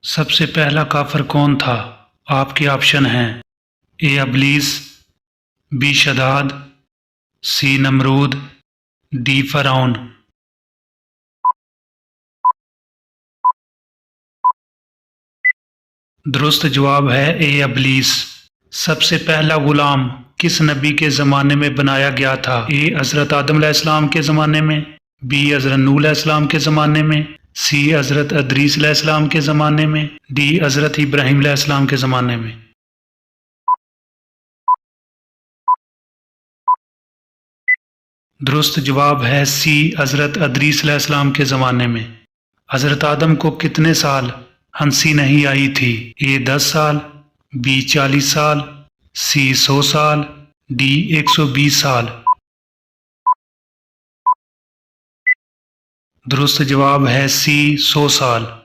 सबसे पहला काफिर कौन था? आपके ऑप्शन हैं ए अबलीस, बी शदाद, सी नमरूद, डी फरौन। दुरुस्त जवाब है ए अबलीस। सबसे पहला गुलाम किस नबी के ज़माने में बनाया गया था? ए हज़रत आदम अलैहिस्सलाम के ज़माने में, बी हज़रत नूह अलैहिस्सलाम के ज़माने में, सी हज़रत अदरीस अलैहिस्सलाम के ज़माने में, डी हज़रत इब्राहीम अलैहिस्सलाम के ज़माने में। दुरुस्त जवाब है सी हज़रत अदरीस अलैहिस्सलाम के ज़माने में। हज़रत आदम को कितने साल हंसी नहीं आई थी? ए 10 साल, बी 40 साल, सी 100 साल, डी 120 साल। दुरुस्त जवाब है सी 100 साल।